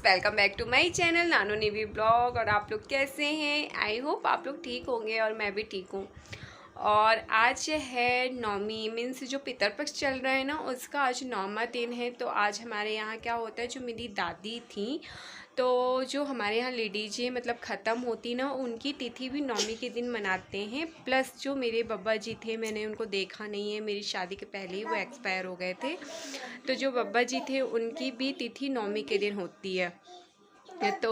Welcome back to my channel nano navy blog. और आप लोग कैसे हैं? आई होप आप लोग ठीक होंगे और मैं भी ठीक हूँ। और आज है नौमी, मीन्स जो पितरपक्ष चल रहा है ना, उसका आज नौमा दिन है। तो आज हमारे यहाँ क्या होता है, जो मेरी दादी थी, तो जो हमारे यहाँ लेडीज़ें मतलब ख़त्म होती ना, उनकी तिथि भी नौमी के दिन मनाते हैं। प्लस जो मेरे बब्बा जी थे, मैंने उनको देखा नहीं है, मेरी शादी के पहले ही वो एक्सपायर हो गए थे। तो जो बब्बा जी थे उनकी भी तिथि नौमी के दिन होती है। तो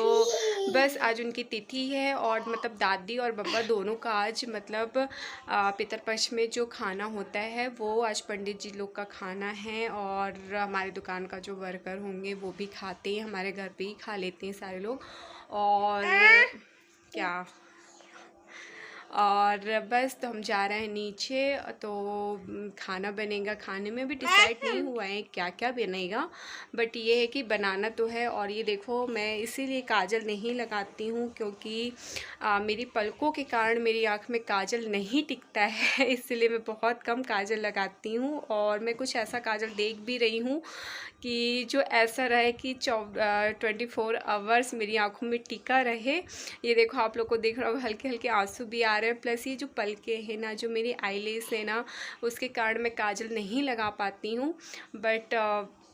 बस आज उनकी तिथि है और मतलब दादी और बब्बा दोनों का आज मतलब पितरपक्ष में जो खाना होता है वो आज पंडित जी लोग का खाना है। और हमारी दुकान का जो वर्कर होंगे वो भी खाते हैं, हमारे घर पे ही खा लेते हैं सारे लोग। और क्या, और बस तो हम जा रहे हैं नीचे, तो खाना बनेगा। खाने में भी डिसाइड नहीं हुआ है क्या क्या बनेगा, बट ये है कि बनाना तो है। और ये देखो, मैं इसीलिए काजल नहीं लगाती हूँ क्योंकि मेरी पलकों के कारण मेरी आँख में काजल नहीं टिकता है इसलिए मैं बहुत कम काजल लगाती हूँ। और मैं कुछ ऐसा काजल देख भी रही हूँ कि जो ऐसा रहे कि 24 आवर्स मेरी आँखों में टिका रहे। ये देखो, आप लोग को देख रहा हो हल्के हल्के आंसू भी आ रहे हैं। प्लस ये जो पलके हैं ना, जो मेरी आईलेस है ना, उसके कारण मैं काजल नहीं लगा पाती हूँ। बट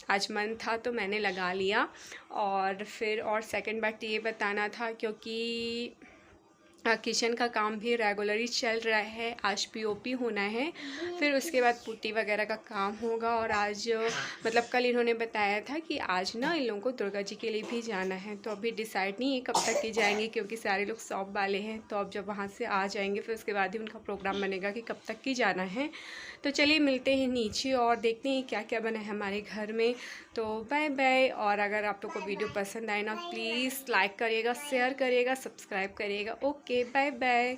आज मन था तो मैंने लगा लिया। और फिर और सेकंड बात ये बताना था, क्योंकि किचन का काम भी रेगुलरली चल रहा है। आज पीओपी होना है, फिर उसके बाद पुट्टी वगैरह का काम होगा। और आज मतलब कल इन्होंने बताया था कि आज ना इन लोगों को दुर्गा जी के लिए भी जाना है। तो अभी डिसाइड नहीं है कब तक के जाएंगे, क्योंकि सारे लोग शॉप वाले हैं। तो अब जब वहाँ से आ जाएंगे फिर उसके बाद ही उनका प्रोग्राम बनेगा कि कब तक की जाना है। तो चलिए मिलते हैं नीचे और देखते हैं क्या क्या बना है हमारे घर में। तो बाय बाय। और अगर आप लोग को वीडियो पसंद आए ना, प्लीज़ लाइक करिएगा, शेयर करिएगा, सब्सक्राइब करिएगा। Okay, bye bye.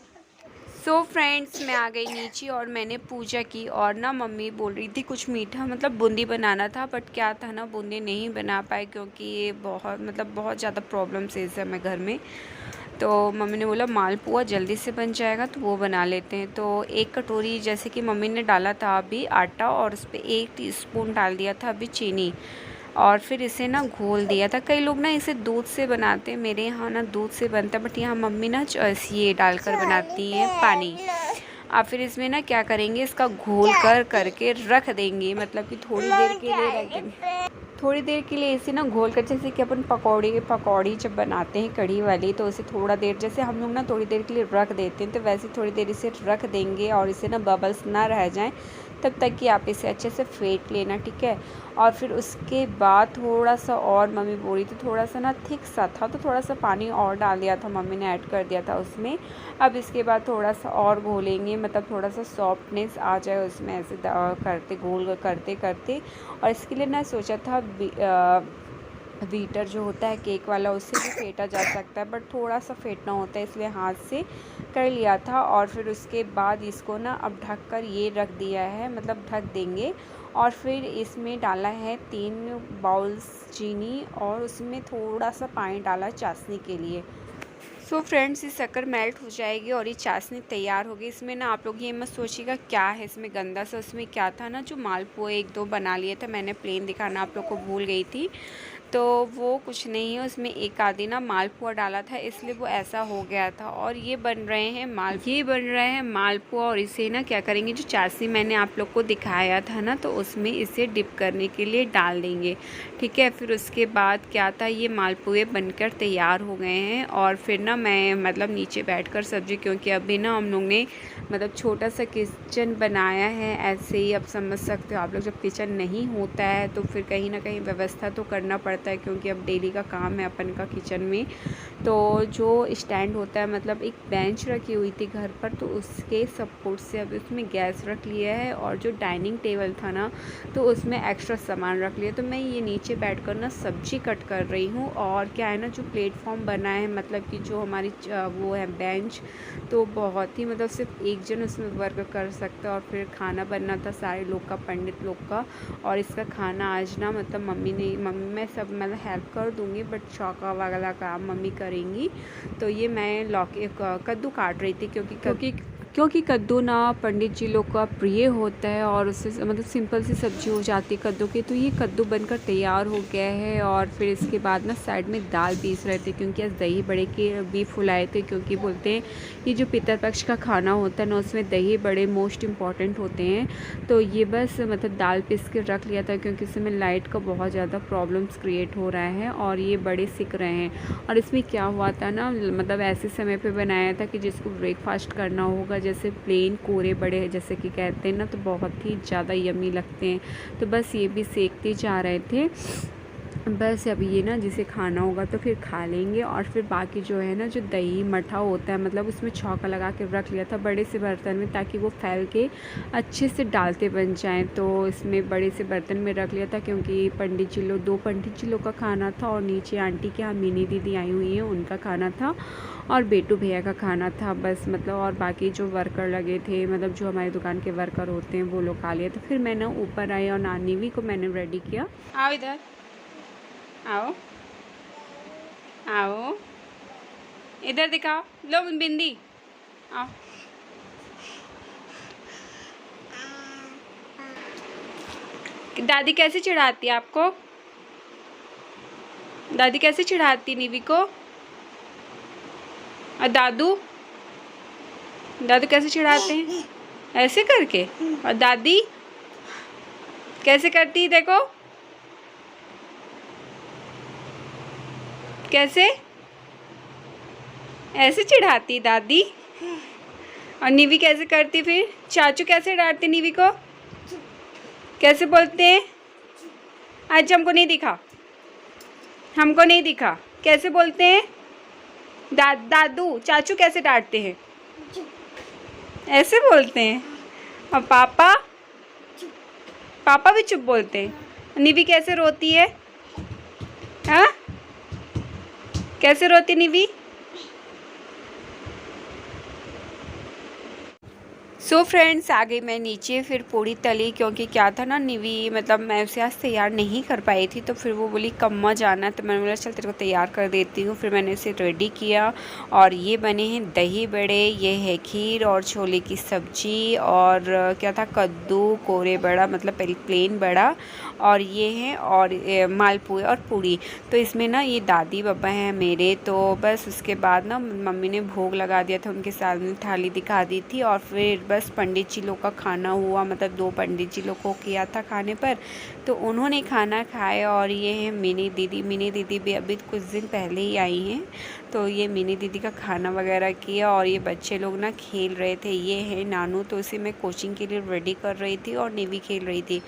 So friends, मैं आ गई नीचे और मैंने पूजा की। और ना मम्मी बोल रही थी कुछ मीठा मतलब बूंदी बनाना था, बट क्या था ना, बूंदी नहीं बना पाए क्योंकि ये बहुत ज़्यादा प्रॉब्लम्स है इस समय घर में। तो मम्मी ने बोला मालपुआ जल्दी से बन जाएगा तो वो बना लेते हैं। तो एक कटोरी जैसे कि मम्मी ने डाला था अभी आटा, और उस पर 1 टीस्पून डाल दिया था अभी चीनी, और फिर इसे ना घोल दिया था। कई लोग ना इसे दूध से बनाते हैं, मेरे यहाँ ना दूध से बनता है, बट यहाँ मम्मी ना ये डालकर बनाती है पानी। आप फिर इसमें ना क्या करेंगे, इसका घोल करके रख देंगे, मतलब कि थोड़ी देर के लिए रख देंगे। थोड़ी देर के लिए इसे ना घोल कर, जैसे कि अपन पकौड़ी जब बनाते हैं कढ़ी वाली, तो उसे थोड़ा देर, जैसे हम लोग ना थोड़ी देर के लिए रख देते हैं, तो वैसे थोड़ी देर इसे रख देंगे। और इसे ना बबल्स ना रह जाएं तब तक कि आप इसे अच्छे से फेंट लेना, ठीक है। और फिर उसके बाद थोड़ा सा, और मम्मी बोल रही थी थोड़ा सा ना थिक सा था, तो थोड़ा सा पानी और डाल दिया था, मम्मी ने ऐड कर दिया था उसमें। अब इसके बाद थोड़ा सा और घोलेंगे, मतलब थोड़ा सा सॉफ्टनेस आ जाए उसमें, ऐसे करते घोल करते करते। और इसके लिए ना सोचा था बीटर जो होता है केक वाला, उससे भी फेंटा जा सकता है, बट थोड़ा सा फेंटना होता है, इसलिए हाथ से कर लिया था। और फिर उसके बाद इसको ना अब ढक कर ये रख दिया है, मतलब ढक देंगे। और फिर इसमें डाला है 3 बाउल्स चीनी, और उसमें थोड़ा सा पानी डाला चाशनी के लिए। सो फ्रेंड्स, ये शक्कर मेल्ट हो जाएगी और ये चाशनी तैयार होगी। इसमें ना आप लोग ये मत सोचिएगा क्या है इसमें गंदा सा। उसमें क्या था ना, जो मालपुए 1-2 बना लिए थे, मैंने प्लेन दिखाना आप लोग को भूल गई थी। तो वो कुछ नहीं है, उसमें एक आधी ना मालपुआ डाला था, इसलिए वो ऐसा हो गया था। और ये बन रहे हैं मालपुआ। और इसे ना क्या करेंगे, जो चाशनी मैंने आप लोग को दिखाया था ना, तो उसमें इसे डिप करने के लिए डाल देंगे, ठीक है। फिर उसके बाद क्या था, ये मालपुए बनकर तैयार हो गए हैं। और फिर ना मैं मतलब नीचे बैठकर सब्जी, क्योंकि अभी ना हम लोग ने मतलब छोटा सा किचन बनाया है, ऐसे ही आप समझ सकते हो आप लोग। जब किचन नहीं होता है तो फिर कहीं ना कहीं व्यवस्था तो करना पड़ता है, क्योंकि अब डेली का काम है अपन का किचन में। तो जो स्टैंड होता है, मतलब एक बेंच रखी हुई थी घर पर, तो उसके सपोर्ट से अब उसमें गैस रख लिया है। और जो डाइनिंग टेबल था ना, तो उसमें एक्स्ट्रा सामान रख लिया। तो मैं ये नीचे बैठकर ना सब्जी कट कर रही हूँ। और क्या है ना, जो प्लेटफॉर्म बना है, मतलब कि जो हमारी वो है बेंच, तो बहुत ही मतलब सिर्फ एक जन उसमें वर्क कर सकता है। और फिर खाना बनना था सारे लोग का, पंडित लोग का। और इसका खाना आज ना मतलब मम्मी मैं सब मतलब हेल्प कर दूँगी, बट चौका वाला काम मम्मी करेंगी। तो ये मैं कद्दू काट रही थी क्योंकि कद्दू ना पंडित जी लोग का प्रिय होता है और उससे मतलब सिंपल सी सब्जी हो जाती है कद्दू की। तो ये कद्दू बनकर तैयार हो गया है और फिर इसके बाद ना साइड में दाल पीस रहे थे क्योंकि आज दही बड़े के भी फुलाए थे, क्योंकि बोलते हैं ये जो पितरपक्ष का खाना होता है ना उसमें दही बड़े मोस्ट इम्पॉर्टेंट होते हैं। तो ये बस मतलब दाल पीस के रख लिया था क्योंकि इसमें लाइट का बहुत ज़्यादा प्रॉब्लम्स क्रिएट हो रहा है और ये बड़े सिक रहे हैं। और इसमें क्या हुआ था ना, मतलब ऐसे समय पे बनाया था कि जिसको ब्रेकफास्ट करना होगा, जैसे प्लेन कोरे बड़े जैसे कि कहते हैं ना, तो बहुत ही ज़्यादा यम्मी लगते हैं। तो बस ये भी सेकते जा रहे थे। बस अब ये ना जिसे खाना होगा तो फिर खा लेंगे। और फिर बाकी जो है ना, जो दही मठा होता है मतलब उसमें छौंका लगा के रख लिया था बड़े से बर्तन में ताकि वो फैल के अच्छे से डालते बन जाएं। तो इसमें बड़े से बर्तन में रख लिया था क्योंकि दो पंडित जी लोग का खाना था और नीचे आंटी के यहाँ मिनी दीदी आई हुई हैं उनका खाना था और बेटू भैया का खाना था बस। मतलब और बाकी जो वर्कर लगे थे, मतलब जो हमारी दुकान के वर्कर होते हैं वो लोग खा लिए। तो फिर मैं ना ऊपर आई और नानी को मैंने रेडी किया। आओ इधर, आओ आओ इधर दिखाओ, लो बिंदी, आओ। दादी कैसे चिढ़ाती है आपको? दादी कैसे चिढ़ाती निवी को? और दादू कैसे चिढ़ाते हैं? ऐसे करके। और दादी कैसे करती है देखो, कैसे ऐसे चिढ़ाती दादी। और निवी कैसे करती फिर? चाचू कैसे डांटते निवी को? कैसे बोलते हैं? आज हमको नहीं दिखा, कैसे बोलते हैं? दादू चाचू कैसे डांटते हैं? ऐसे बोलते हैं। और पापा भी चुप बोलते हैं। निवी कैसे रोती है? हाँ, कैसे रोती निवी? सो फ्रेंड्स, आ गई मैं नीचे, फिर पूड़ी तली क्योंकि क्या था ना, निवी मतलब मैं उसे आज तैयार नहीं कर पाई थी। तो फिर वो बोली कम्मा जाना, तो मैंने बोला चल तेरे को तैयार कर देती हूँ। फिर मैंने उसे रेडी किया और ये बने हैं दही बड़े, ये है खीर और छोले की सब्जी और क्या था, कद्दू कोरे बड़ा मतलब प्लेन बड़ा, और ये है और मालपुए और पूड़ी। तो इसमें ना ये दादी बाबा हैं मेरे। तो बस उसके बाद ना मम्मी ने भोग लगा दिया था, उनके सामने थाली दिखा दी थी और फिर बस पंडित जी लोग का खाना हुआ, मतलब 2 पंडित जी लोग को किया था खाने पर, तो उन्होंने खाना खाया। और ये है मिनी दीदी भी अभी कुछ दिन पहले ही आई हैं। तो ये मिनी दीदी का खाना वगैरह किया और ये बच्चे लोग ना खेल रहे थे। ये है नानू, तो इसे मैं कोचिंग के लिए रेडी कर रही थी और नेवी खेल रही थी।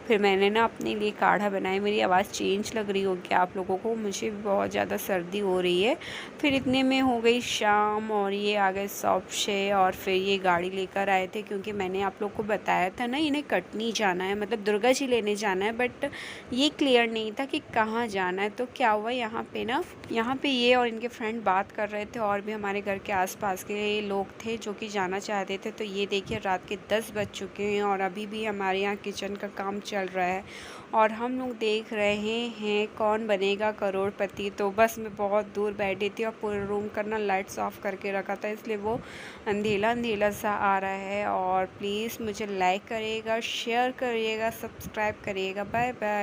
फिर मैंने ना अपने लिए काढ़ा बनाया। मेरी आवाज़ चेंज लग रही होगी आप लोगों को, मुझे बहुत ज़्यादा सर्दी हो रही है। फिर इतने में हो गई शाम और ये आ गए शॉप से और फिर ये गाड़ी लेकर आए थे क्योंकि मैंने आप लोग को बताया था ना इन्हें कटनी जाना है, मतलब दुर्गा जी लेने जाना है, बट ये क्लियर नहीं था कि कहाँ जाना है। तो क्या हुआ, यहाँ पे ये और इनके फ्रेंड बात कर रहे थे और भी हमारे घर के आसपास के लोग थे जो कि जाना चाहते थे। तो ये देखिए रात के 10 बज चुके हैं और अभी भी हमारे यहाँ किचन का काम चल रहा है और हम लोग देख रहे हैं कौन बनेगा करोड़पति। तो बस मैं बहुत दूर बैठी थी और पूरे रूम का ना लाइट्स ऑफ करके रखा था, इसलिए वो अंधेला सा आ रहा है। और प्लीज़ मुझे लाइक करिएगा, शेयर करिएगा, सब्सक्राइब करिएगा। Bye bye.